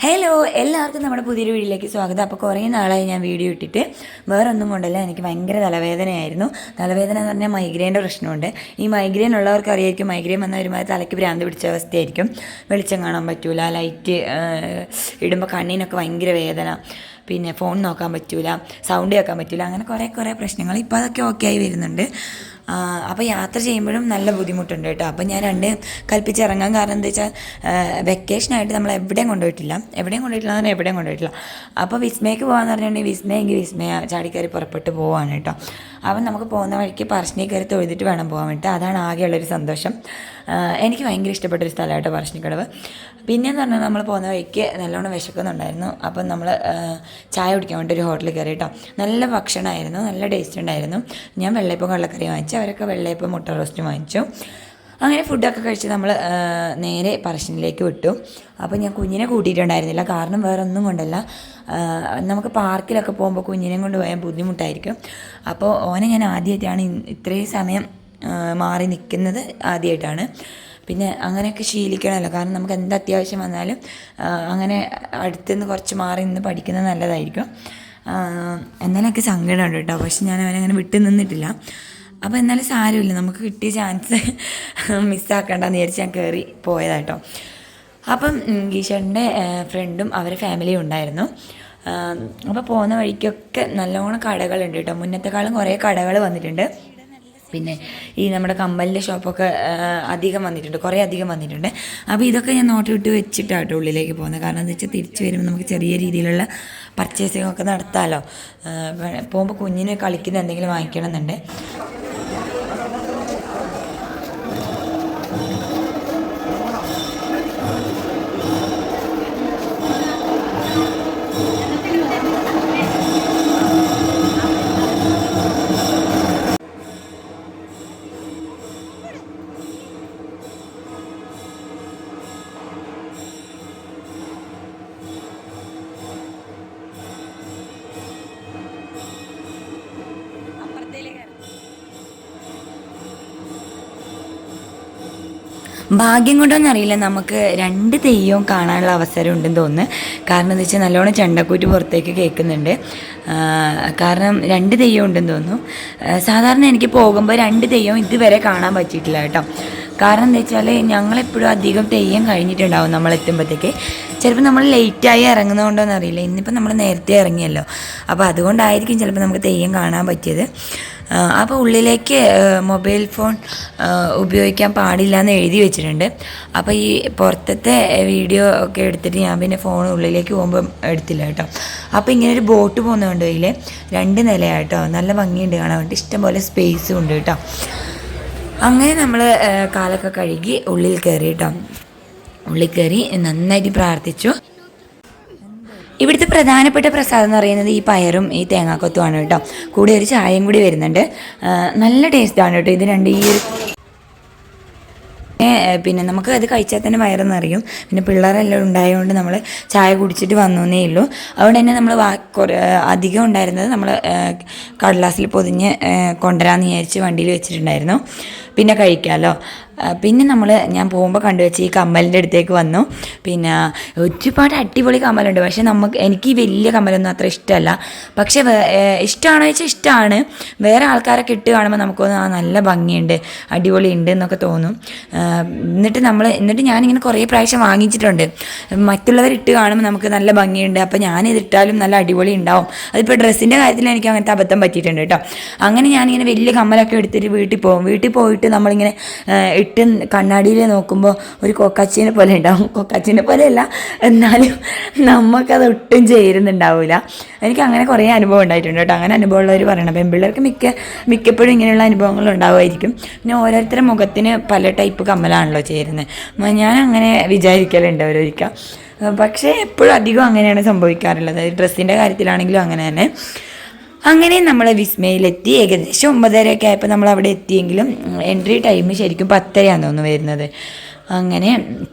Hello എല്ലാവർക്കും നമ്മുടെ പുതിയൊരു വീഡിയോയിലേക്ക് സ്വാഗതം. അപ്പോൾ കുറേ നാളായി ഞാൻ വീഡിയോ ഇട്ടിട്ട്. വേറെ ഒന്നും കൊണ്ടല്ല, എനിക്ക് ഭയങ്കര തലവേദനയായിരുന്നു. തലവേദന എന്ന് പറഞ്ഞാൽ മൈഗ്രെയിൻ്റെ പ്രശ്നമുണ്ട്. ഈ മൈഗ്രെയിൻ ഉള്ളവർക്ക് അറിയായിരിക്കും, മൈഗ്രെയിൻ വന്ന ഒരുമാതിരി തലയ്ക്ക് ഭ്രാന്ത് പിടിച്ച അവസ്ഥയായിരിക്കും. വെളിച്ചം കാണാൻ പറ്റൂല, ലൈറ്റ് ഇടുമ്പോൾ കണ്ണിനൊക്കെ ഭയങ്കര വേദന, പിന്നെ ഫോൺ നോക്കാൻ പറ്റൂല, സൗണ്ട് കേൾക്കാൻ പറ്റൂല, അങ്ങനെ കുറേ പ്രശ്നങ്ങൾ. ഇപ്പോൾ അതൊക്കെ ഓക്കെ ആയി വരുന്നുണ്ട്. അപ്പോൾ യാത്ര ചെയ്യുമ്പോഴും നല്ല ബുദ്ധിമുട്ടുണ്ട് കേട്ടോ. അപ്പോൾ ഞാൻ കൽപ്പിച്ചിറങ്ങാൻ കാരണം എന്താ വെച്ചാൽ വെക്കേഷനായിട്ട് നമ്മൾ എവിടെയും കൊണ്ടുപോയിട്ടില്ല എന്ന് പറഞ്ഞാൽ എവിടെയും കൊണ്ടുപോയിട്ടില്ല. അപ്പോൾ വിസ്മയ്ക്ക് പോകാമെന്ന് പറഞ്ഞിട്ടുണ്ടെങ്കിൽ വിസ്മയ ചാടിക്കയറി പുറപ്പെട്ട് പോവാണ് കേട്ടോ. അപ്പം നമുക്ക് പോകുന്ന വഴിക്ക് പറശ്ശിനി കയറി തൊഴുതിട്ട് വേണം പോകാൻ വേണ്ടിയിട്ട്. അതാണ് ആകെയുള്ളൊരു സന്തോഷം. എനിക്ക് ഭയങ്കര ഇഷ്ടപ്പെട്ടൊരു സ്ഥലമാണ് കേട്ടോ പറശ്ശിനിക്കടവ്. പിന്നെയെന്ന് പറഞ്ഞാൽ നമ്മൾ പോകുന്ന വഴിക്ക് നല്ലോണം വിശക്കുന്നുണ്ടായിരുന്നു. അപ്പം നമ്മൾ ചായ കുടിക്കാൻ വേണ്ടി ഒരു ഹോട്ടലിൽ കയറി കേട്ടോ. നല്ല ഭക്ഷണമായിരുന്നു, നല്ല ടേസ്റ്റ് ഉണ്ടായിരുന്നു. ഞാൻ വെള്ളയപ്പം കടലക്കറി വാങ്ങിച്ചു, അവരൊക്കെ വെള്ളയപ്പം മുട്ട റോസ്റ്റും വാങ്ങിച്ചു. അങ്ങനെ ഫുഡൊക്കെ കഴിച്ച് നമ്മൾ നേരെ പറശ്ശിനിലേക്ക് വിട്ടു. അപ്പോൾ ഞാൻ കുഞ്ഞിനെ കൂട്ടിയിട്ടുണ്ടായിരുന്നില്ല, കാരണം വേറെ ഒന്നും കൊണ്ടല്ല. നമുക്ക് പാർക്കിലൊക്കെ പോകുമ്പോൾ കുഞ്ഞിനെയും കൊണ്ട് പോയാൽ ബുദ്ധിമുട്ടായിരിക്കും. അപ്പോൾ ഓനെ ഞാൻ ആദ്യമായിട്ടാണ് ഇത്രയും സമയം മാറി നിൽക്കുന്നത്, ആദ്യമായിട്ടാണ്. പിന്നെ അങ്ങനെയൊക്കെ ശീലിക്കണമല്ലോ, കാരണം നമുക്ക് എന്ത് അത്യാവശ്യം വന്നാലും അങ്ങനെ അടുത്തുനിന്ന് കുറച്ച് മാറി നിന്ന് പഠിക്കുന്നത് നല്ലതായിരിക്കും. എന്നാലൊക്കെ സങ്കടമുണ്ട് കേട്ടോ, പക്ഷെ ഞാൻ അവനങ്ങനെ വിട്ടു നിന്നിട്ടില്ല. അപ്പോൾ എന്നാലും സാരമില്ല, നമുക്ക് കിട്ടിയ ചാൻസ് മിസ്സാക്കണ്ടെന്ന് വിചാരിച്ച് ഞാൻ കയറി പോയതാട്ടോ. അപ്പം ഗീഷേട്ടൻ്റെ ഫ്രണ്ടും അവരെ ഫാമിലിയും ഉണ്ടായിരുന്നു. അപ്പോൾ പോകുന്ന വഴിക്കൊക്കെ നല്ലോണം കടകളുണ്ട് കേട്ടോ. മുന്നത്തെക്കാളും കുറേ കടകൾ വന്നിട്ടുണ്ട്. പിന്നെ ഈ നമ്മുടെ കമ്മലിൻ്റെ ഷോപ്പൊക്കെ കുറേ അധികം വന്നിട്ടുണ്ട്. അപ്പോൾ ഇതൊക്കെ ഞാൻ നോട്ട് വെച്ചിട്ടാട്ടോ ഉള്ളിലേക്ക് പോകുന്നത്. കാരണം എന്താ വെച്ചാൽ തിരിച്ച് വരുമ്പോൾ നമുക്ക് ചെറിയ രീതിയിലുള്ള പർച്ചേസിംഗ് ഒക്കെ നടത്താമല്ലോ. പോകുമ്പോൾ കുഞ്ഞിന് കളിക്കുന്ന എന്തെങ്കിലും വാങ്ങിക്കണം എന്നുണ്ട്. ഭാഗ്യം കൊണ്ടോന്നും അറിയില്ല, നമുക്ക് 2 തെയ്യവും കാണാനുള്ള അവസരം ഉണ്ടെന്ന് തോന്നുന്നു. കാരണം എന്താ വെച്ചാൽ നല്ലോണം ചെണ്ടക്കൂറ്റ് പുറത്തേക്ക് കേൾക്കുന്നുണ്ട്. കാരണം 2 തെയ്യം ഉണ്ടെന്ന് തോന്നുന്നു. സാധാരണ എനിക്ക് പോകുമ്പോൾ 2 തെയ്യവും ഇതുവരെ കാണാൻ പറ്റിയിട്ടില്ല കേട്ടോ. കാരണം എന്താ വെച്ചാൽ ഞങ്ങളെപ്പോഴും അധികം തെയ്യം കഴിഞ്ഞിട്ടുണ്ടാവും നമ്മളെത്തുമ്പോഴത്തേക്ക്. ചിലപ്പോൾ നമ്മൾ ലേറ്റായി ഇറങ്ങുന്നതുകൊണ്ടോന്നും അറിയില്ല. ഇന്നിപ്പോൾ നമ്മൾ നേരത്തെ ഇറങ്ങിയല്ലോ, അപ്പോൾ അതുകൊണ്ടായിരിക്കും ചിലപ്പോൾ നമുക്ക് തെയ്യം കാണാൻ പറ്റിയത്. അപ്പോൾ ഉള്ളിലേക്ക് മൊബൈൽ ഫോൺ ഉപയോഗിക്കാൻ പാടില്ല എന്ന് എഴുതി വെച്ചിട്ടുണ്ട്. അപ്പോൾ ഈ പുറത്തത്തെ വീഡിയോ ഒക്കെ എടുത്തിട്ട് ഞാൻ പിന്നെ ഫോൺ ഉള്ളിലേക്ക് പോകുമ്പോൾ എടുത്തില്ല കേട്ടോ. അപ്പോൾ ഇങ്ങനെ ഒരു ബോട്ട് പോകുന്നതുകൊണ്ട് ഇതിൽ 2 നിലയാട്ടോ, നല്ല ഭംഗിയുണ്ട് കാണാൻ വേണ്ടി, ഇഷ്ടംപോലെ സ്പേസും ഉണ്ട് കേട്ടോ. അങ്ങനെ നമ്മൾ കാലൊക്കെ കഴുകി ഉള്ളിൽ കയറി കേട്ടോ. ഉള്ളിൽ കയറി നന്നായിട്ട് പ്രാർത്ഥിച്ചു. ഇവിടുത്തെ പ്രധാനപ്പെട്ട പ്രസാദം എന്ന് പറയുന്നത് ഈ പയറും ഈ തേങ്ങാക്കൊത്തുമാണ് കേട്ടോ. കൂടെ ഒരു ചായയും കൂടി വരുന്നുണ്ട്. നല്ല ടേസ്റ്റാണ് കേട്ടോ ഇത് രണ്ടും. പിന്നെ നമുക്ക് അത് കഴിച്ചാൽ തന്നെ വയറെന്ന് അറിയും. പിന്നെ പിള്ളേരെല്ലാം ഉണ്ടായതുകൊണ്ട് നമ്മൾ ചായ കുടിച്ചിട്ട് വന്നേ ഉള്ളൂ. അതുകൊണ്ട് തന്നെ നമ്മൾ അധികം ഉണ്ടായിരുന്നത് നമ്മൾ കടലാസിൽ പൊതിഞ്ഞ് കൊണ്ടുവരാമെന്ന് വിചാരിച്ച് വണ്ടിയിൽ വെച്ചിട്ടുണ്ടായിരുന്നു. പിന്നെ കഴിക്കാമല്ലോ. പിന്നെ ഞാൻ പോകുമ്പോൾ കണ്ടുവച്ച് ഈ കമ്മലിൻ്റെ അടുത്തേക്ക് വന്നു. പിന്നെ ഒരുപാട് അടിപൊളി കമ്മലുണ്ട്. പക്ഷേ എനിക്ക് ഈ വലിയ കമ്മലൊന്നും അത്ര ഇഷ്ടമല്ല. പക്ഷേ ഇഷ്ടമാണോ ചോദിച്ചാൽ ഇഷ്ടമാണ്. വേറെ ആൾക്കാരൊക്കെ ഇട്ട് കാണുമ്പോൾ നമുക്കൊന്ന് നല്ല ഭംഗിയുണ്ട്, അടിപൊളി ഉണ്ട് എന്നൊക്കെ തോന്നും. എന്നിട്ട് ഞാനിങ്ങനെ കുറേ പ്രാവശ്യം വാങ്ങിച്ചിട്ടുണ്ട്. മറ്റുള്ളവരിട്ട് കാണുമ്പോൾ നമുക്ക് നല്ല ഭംഗിയുണ്ട്, അപ്പോൾ ഞാനിതിട്ടാലും നല്ല അടിപൊളി ഉണ്ടാവും. അതിപ്പോൾ ഡ്രസ്സിൻ്റെ കാര്യത്തിൽ എനിക്ക് അങ്ങനത്തെ അബദ്ധം പറ്റിയിട്ടുണ്ട് കേട്ടോ. അങ്ങനെ ഞാനിങ്ങനെ വലിയ കമ്മലൊക്കെ എടുത്തിട്ട് വീട്ടിൽ പോയിട്ട് നമ്മളിങ്ങനെ ഇട്ട് കണ്ണാടിയിൽ നോക്കുമ്പോൾ ഒരു കൊക്കാച്ചീനെ പോലെ ഉണ്ടാവും. കൊക്കാച്ചീനെ പോലെയല്ല, എന്നാലും നമുക്കത് ഒട്ടും ചേരുന്നുണ്ടാവില്ല. എനിക്ക് അങ്ങനെ കുറേ അനുഭവം ഉണ്ടായിട്ടുണ്ട് കേട്ടോ. അങ്ങനെ അനുഭവമുള്ളവർ പറയണം. പെൺപിള്ളേർക്ക് മിക്കപ്പോഴും ഇങ്ങനെയുള്ള അനുഭവങ്ങൾ ഉണ്ടാവുമായിരിക്കും. പിന്നെ ഓരോരുത്തരുടെ മുഖത്തിന് പല ടൈപ്പ് കമ്മലാണല്ലോ ചേരുന്നത്. ഞാൻ അങ്ങനെ വിചാരിക്കലുണ്ട് ഓരോരിക്കാം. പക്ഷേ എപ്പോഴും അധികം അങ്ങനെയാണ് സംഭവിക്കാറുള്ളത്. ഡ്രസ്സിൻ്റെ കാര്യത്തിലാണെങ്കിലും അങ്ങനെ തന്നെ. അങ്ങനെ നമ്മൾ വിസ്മയിലെത്തി. ഏകദേശം 9:30 ആയപ്പോൾ നമ്മൾ അവിടെ എത്തിയെങ്കിലും എൻട്രി ടൈം ശരിക്കും 10:30 തോന്നുന്നു വരുന്നത്. അങ്ങനെ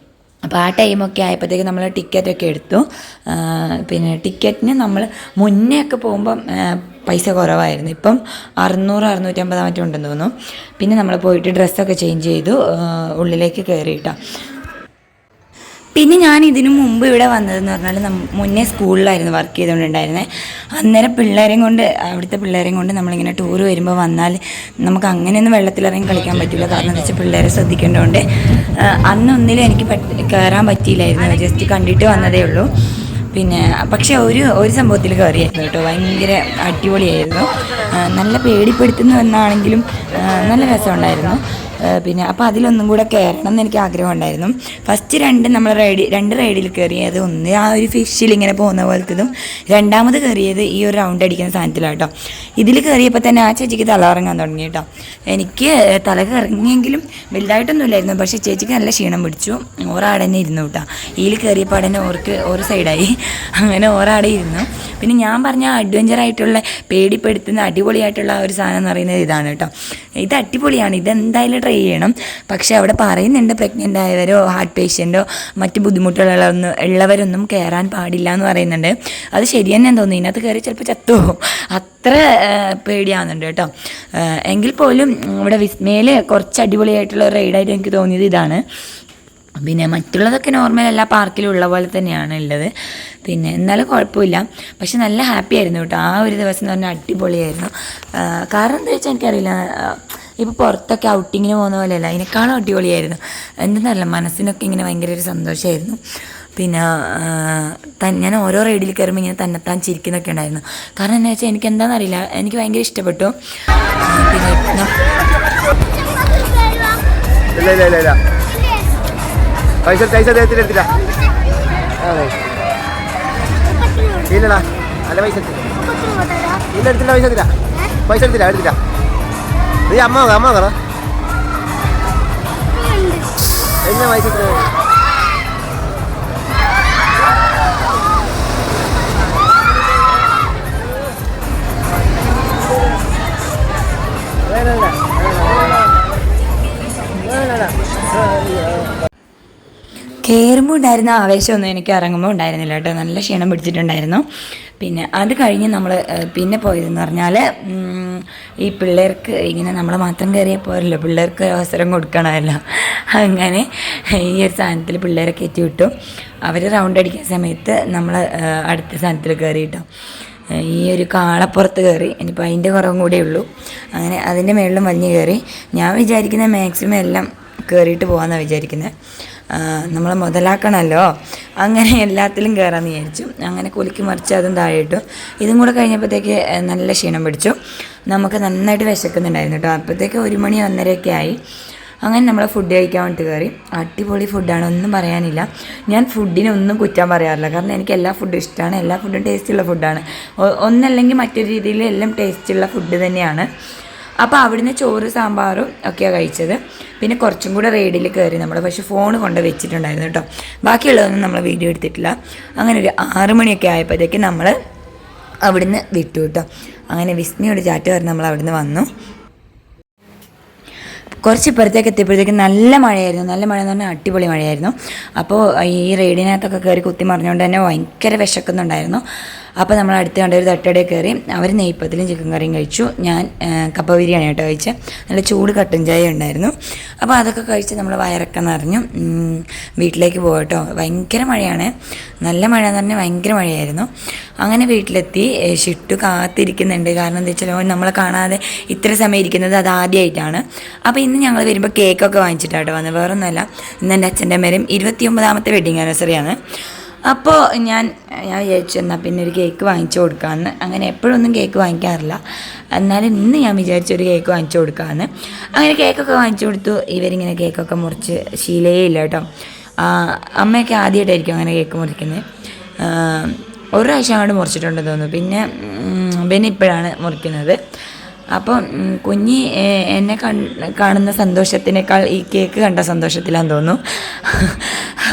അപ്പോൾ ആ ടൈമൊക്കെ ആയപ്പോഴത്തേക്ക് നമ്മൾ ടിക്കറ്റൊക്കെ എടുത്തു. പിന്നെ ടിക്കറ്റിന് നമ്മൾ മുന്നേ ഒക്കെ പോകുമ്പം പൈസ കുറവായിരുന്നു. ഇപ്പം 600-650 മറ്റും ഉണ്ടെന്ന് തോന്നുന്നു. പിന്നെ നമ്മൾ പോയിട്ട് ഡ്രസ്സൊക്കെ ചേഞ്ച് ചെയ്തു, ഉള്ളിലേക്ക് കയറിയിട്ടാണ്. പിന്നെ ഞാൻ ഇതിനു മുമ്പ് ഇവിടെ വന്നതെന്ന് പറഞ്ഞാൽ മുന്നേ സ്കൂളിലായിരുന്നു വർക്ക് ചെയ്തുകൊണ്ടുണ്ടായിരുന്നത്. അന്നേരം പിള്ളേരെയും കൊണ്ട് അവിടുത്തെ പിള്ളേരെയും കൊണ്ട് നമ്മളിങ്ങനെ ടൂർ വരുമ്പോൾ വന്നാൽ നമുക്ക് അങ്ങനെയൊന്നും വെള്ളത്തിലിറങ്ങി കളിക്കാൻ പറ്റില്ല. കാരണം എന്താ വെച്ചാൽ പിള്ളേരെ ശ്രദ്ധിക്കേണ്ടതുകൊണ്ട് അന്നൊന്നിലും എനിക്ക് കയറാൻ പറ്റിയില്ലായിരുന്നു. ജസ്റ്റ് കണ്ടിട്ട് വന്നതേ ഉള്ളൂ. പിന്നെ പക്ഷേ ഒരു സംഭവത്തിൽ കയറിയായിരുന്നു കേട്ടോ. ഭയങ്കര അടിപൊളിയായിരുന്നു. നല്ല പേടിപ്പെടുത്തുന്നു എന്നാണെങ്കിലും നല്ല രസമുണ്ടായിരുന്നു. പിന്നെ അപ്പോൾ അതിലൊന്നും കൂടെ കയറണം എന്ന് എനിക്ക് ആഗ്രഹം ഉണ്ടായിരുന്നു. ഫസ്റ്റ് രണ്ട് റൈഡിൽ കയറിയത് ഒന്ന് ആ ഒരു ഫിഷിൽ ഇങ്ങനെ പോകുന്ന പോലത്തതും, രണ്ടാമത് കയറിയത് ഈ ഒരു റൗണ്ട് അടിക്കുന്ന സാധനത്തിലാണ് കേട്ടോ. ഇതിൽ കയറിയപ്പോൾ തന്നെ ആ ചേച്ചിക്ക് തല ഇറങ്ങാൻ തുടങ്ങി കേട്ടോ. എനിക്ക് തല ഇറങ്ങിയെങ്കിലും വലുതായിട്ടൊന്നുമില്ലായിരുന്നു. പക്ഷേ ചേച്ചിക്ക് നല്ല ക്ഷീണം പിടിച്ചു. ഓറാടെ തന്നെ ഇരുന്നു കേട്ടോ. ഇതിൽ കയറിയപ്പോൾ അവിടെ തന്നെ ഒരു സൈഡായി. അങ്ങനെ ഓറാടെ ഇരുന്നു. പിന്നെ ഞാൻ പറഞ്ഞ അഡ്വഞ്ചറായിട്ടുള്ള പേടിപ്പെടുത്തുന്ന അടിപൊളിയായിട്ടുള്ള ഒരു സാധനം എന്ന് പറയുന്നത് ഇതാണ് കേട്ടോ. ഇത് അടിപൊളിയാണ്. ഇതെന്തായാലും ട്രൈ ചെയ്യണം. പക്ഷേ അവിടെ പറയുന്നുണ്ട് പ്രഗ്നൻ്റ് ആയവരോ ഹാർട്ട് പേഷ്യൻറ്റോ മറ്റ് ഉള്ളവരൊന്നും കയറാൻ പാടില്ല എന്ന് പറയുന്നുണ്ട്. അത് ശരി തന്നെയാന്ന് തോന്നുന്നു. ഇതിനകത്ത് കയറി ചിലപ്പോൾ ചത്തുപോകും. അത്ര പേടിയാവുന്നുണ്ട് കേട്ടോ. എങ്കിൽ പോലും ഇവിടെ വിസ്മയിൽ കുറച്ച് അടിപൊളിയായിട്ടുള്ള റൈഡായിട്ട് എനിക്ക് തോന്നിയത് ഇതാണ്. പിന്നെ മറ്റുള്ളതൊക്കെ നോർമൽ എല്ലാ പാർക്കിലും ഉള്ള പോലെ തന്നെയാണ് ഉള്ളത്. പിന്നെ എന്നാലും കുഴപ്പമില്ല. പക്ഷെ നല്ല ഹാപ്പി ആയിരുന്നു കേട്ടോ. ആ ഒരു ദിവസം എന്ന് പറഞ്ഞാൽ അടിപൊളിയായിരുന്നു. കാരണം എന്താ വെച്ചാൽ എനിക്കറിയില്ല, ഇപ്പോൾ പുറത്തൊക്കെ ഔട്ടിങ്ങിന് പോകുന്ന പോലെയല്ല, അതിനേക്കാളും അടിപൊളിയായിരുന്നു. എന്തെന്നറിയില്ല, മനസ്സിനൊക്കെ ഇങ്ങനെ ഭയങ്കര ഒരു സന്തോഷമായിരുന്നു. പിന്നെ ഞാൻ ഓരോ റൈഡിൽ കയറുമ്പോൾ ഇങ്ങനെ തന്നെത്താൻ ചിരിക്കുന്നൊക്കെ ഉണ്ടായിരുന്നു. കാരണം എന്താ വെച്ചാൽ എനിക്ക് എന്താണെന്നറിയില്ല, എനിക്ക് ഭയങ്കര ഇഷ്ടപ്പെട്ടു. പിന്നെ പൈസ എടുത്തില്ല ഇല്ലടാ, അല്ല പൈസ ഇല്ല, എടുത്തില്ല, പൈസ എടുത്തില്ല. നീ അമ്മ കറ എങ്ങനെ പൈസ കയറുമ്പോൾ ഉണ്ടായിരുന്ന ആവേശമൊന്നും എനിക്ക് ഇറങ്ങുമ്പോൾ ഉണ്ടായിരുന്നില്ല കേട്ടോ. നല്ല ക്ഷീണം പിടിച്ചിട്ടുണ്ടായിരുന്നു. പിന്നെ അത് കഴിഞ്ഞ് നമ്മൾ പിന്നെ പോയതെന്ന് പറഞ്ഞാൽ ഈ പിള്ളേർക്ക് ഇങ്ങനെ നമ്മൾ മാത്രം കയറിയാൽ പോരല്ലോ, പിള്ളേർക്ക് അവസരം കൊടുക്കണമല്ലോ. അങ്ങനെ ഈ ഒരു സാധനത്തിൽ പിള്ളേരെ കയറ്റി വിട്ടു. അവർ റൗണ്ട് അടിക്കുന്ന സമയത്ത് നമ്മൾ അടുത്ത സാധനത്തിൽ കയറി കേട്ടോ. ഈ ഒരു കാളപ്പുറത്ത് കയറി. ഇനിയിപ്പോൾ അതിൻ്റെ കുറവും കൂടെ ഉള്ളൂ. അങ്ങനെ അതിൻ്റെ മുകളിലും വലിഞ്ഞ് കയറി. ഞാൻ വിചാരിക്കുന്നത് മാക്സിമം എല്ലാം കയറിയിട്ട് പോകാമെന്നാണ് വിചാരിക്കുന്നത്. നമ്മൾ മുതലാക്കണമല്ലോ. അങ്ങനെ എല്ലാത്തിലും കയറാമെന്ന് വിചാരിച്ചു. അങ്ങനെ കുലുക്കി മറിച്ച് അതും താഴെ ഇട്ടു. ഇതും കൂടെ കഴിഞ്ഞപ്പോഴത്തേക്ക് നല്ല ക്ഷീണം പിടിച്ചു. നമുക്ക് നന്നായിട്ട് വിശക്കുന്നുണ്ടായിരുന്നു കേട്ടോ. അപ്പോഴത്തേക്ക് 1 മണി 1:30 ആയി. അങ്ങനെ നമ്മൾ ഫുഡ് കഴിക്കാൻ വേണ്ടിയിട്ട് കയറി. അടിപൊളി ഫുഡാണ്, ഒന്നും പറയാനില്ല. ഞാൻ ഫുഡിനൊന്നും കുറ്റം പറയാറില്ല. കാരണം എനിക്ക് എല്ലാ ഫുഡും ഇഷ്ടമാണ്. എല്ലാ ഫുഡും ടേസ്റ്റുള്ള ഫുഡാണ്. ഒന്നല്ലെങ്കിൽ മറ്റൊരു രീതിയിൽ എല്ലാം ടേസ്റ്റുള്ള ഫുഡ് തന്നെയാണ്. അപ്പോൾ അവിടുന്ന് ചോറ് സാമ്പാറും ഒക്കെയാണ് കഴിച്ചത്. പിന്നെ കുറച്ചും കൂടെ റൈഡിൽ കയറി നമ്മൾ. പക്ഷേ ഫോൺ കൊണ്ട് വെച്ചിട്ടുണ്ടായിരുന്നു കേട്ടോ. ബാക്കിയുള്ളതൊന്നും നമ്മൾ വീഡിയോ എടുത്തിട്ടില്ല. അങ്ങനെ ഒരു 6 മണിയൊക്കെ ആയപ്പോഴത്തേക്ക് നമ്മൾ അവിടുന്ന് വിട്ടു കേട്ടോ. അങ്ങനെ വിസ്മയോട് ചാറ്റ് പറഞ്ഞ് നമ്മൾ അവിടുന്ന് വന്നു. കുറച്ച് ഇപ്പുറത്തേക്ക് എത്തിയപ്പോഴത്തേക്ക് നല്ല മഴയായിരുന്നു. നല്ല മഴ എന്ന് പറഞ്ഞാൽ അടിപൊളി മഴയായിരുന്നു. അപ്പോൾ ഈ റൈഡിനകത്തൊക്കെ കയറി കുത്തി മറിഞ്ഞുകൊണ്ട് തന്നെ ഭയങ്കര വിശക്കുന്നുണ്ടായിരുന്നു. അപ്പോൾ നമ്മൾ അടുത്ത് കണ്ട ഒരു തട്ടടയിൽ കയറി. അവർ നെയ്പ്പത്തിലും ചിക്കൻ കറിയും കഴിച്ചു. ഞാൻ കപ്പ ബിരിയാണി കേട്ടോ കഴിച്ചത്. നല്ല ചൂട് കട്ടൻ ചായ ഉണ്ടായിരുന്നു. അപ്പോൾ അതൊക്കെ കഴിച്ച് നമ്മൾ വയറൊക്കെ നിറഞ്ഞു. വീട്ടിലേക്ക് പോകട്ടോ. ഭയങ്കര മഴയാണ്. നല്ല മഴ എന്ന് പറഞ്ഞാൽ ഭയങ്കര മഴയായിരുന്നു. അങ്ങനെ വീട്ടിലെത്തി. ഷിട്ടു കാത്തിരിക്കുന്നുണ്ട്. കാരണം എന്താ വെച്ചാൽ നമ്മളെ കാണാതെ ഇത്ര സമയം ഇരിക്കുന്നത് അത് ആദ്യമായിട്ടാണ്. അപ്പോൾ ഇന്ന് ഞങ്ങൾ വരുമ്പോൾ കേക്കൊക്കെ വാങ്ങിച്ചിട്ടാട്ടോ വന്നത്. വേറൊന്നുമല്ല, ഇന്ന് എൻ്റെ അച്ഛൻ്റെ അമ്മയും 29ാമത്തെ വെഡിങ് ആനിവേഴ്സറിയാണ്. അപ്പോൾ ഞാൻ വിചാരിച്ചു എന്നാൽ പിന്നെ ഒരു കേക്ക് വാങ്ങിച്ചു കൊടുക്കാമെന്ന്. അങ്ങനെ എപ്പോഴൊന്നും കേക്ക് വാങ്ങിക്കാറില്ല. എന്നാലും ഇന്ന് ഞാൻ വിചാരിച്ചു ഒരു കേക്ക് വാങ്ങിച്ചു കൊടുക്കാമെന്ന്. അങ്ങനെ കേക്കൊക്കെ വാങ്ങിച്ചു കൊടുത്തു. ഇവരിങ്ങനെ കേക്കൊക്കെ മുറിച്ച് ശീലേ ഇല്ല കേട്ടോ. അമ്മയൊക്കെ ആദ്യമായിട്ടായിരിക്കും അങ്ങനെ കേക്ക് മുറിക്കുന്നത്. ഒരു പ്രാവശ്യം അങ്ങോട്ട് മുറിച്ചിട്ടുണ്ടെന്ന് തോന്നുന്നു. പിന്നെ ഇപ്പോഴാണ് മുറിക്കുന്നത്. അപ്പം കുഞ്ഞി എന്നെ കാണുന്ന സന്തോഷത്തിനേക്കാൾ ഈ കേക്ക് കണ്ട സന്തോഷത്തിലാന്ന് തോന്നുന്നു.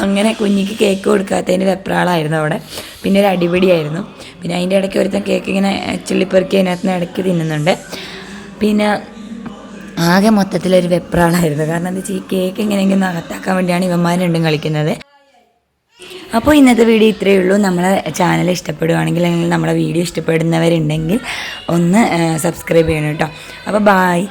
അങ്ങനെ കുഞ്ഞിക്ക് കേക്ക് കൊടുക്കാത്തതിന് വെപ്രാളായിരുന്നു അവിടെ. പിന്നെ ഒരു അടിപിടിയായിരുന്നു. പിന്നെ അതിൻ്റെ ഇടയ്ക്ക് ഒരുത്തൻ കേക്ക് ഇങ്ങനെ ചിള്ളിപ്പെറുക്കി അതിനകത്ത് നിന്ന് ഇടയ്ക്ക് തിന്നുന്നുണ്ട്. പിന്നെ ആകെ മൊത്തത്തിലൊരു വെപ്രാളായിരുന്നു. കാരണം എന്താ വെച്ചാൽ ഈ കേക്ക് എങ്ങനെയെങ്കിലും അകത്താക്കാൻ വേണ്ടിയാണ് ഇവന്മാർ രണ്ടും കളിക്കുന്നത്. അപ്പോൾ ഇന്നത്തെ വീഡിയോ ഇത്രയേ ഉള്ളൂ. നമ്മളെ ചാനൽ ഇഷ്ടപ്പെടുകയാണെങ്കിൽ അല്ലെങ്കിൽ നമ്മളെ വീഡിയോ ഇഷ്ടപ്പെടുന്നവരുണ്ടെങ്കിൽ ഒന്ന് സബ്സ്ക്രൈബ് ചെയ്യണം കേട്ടോ. അപ്പോൾ ബായ്.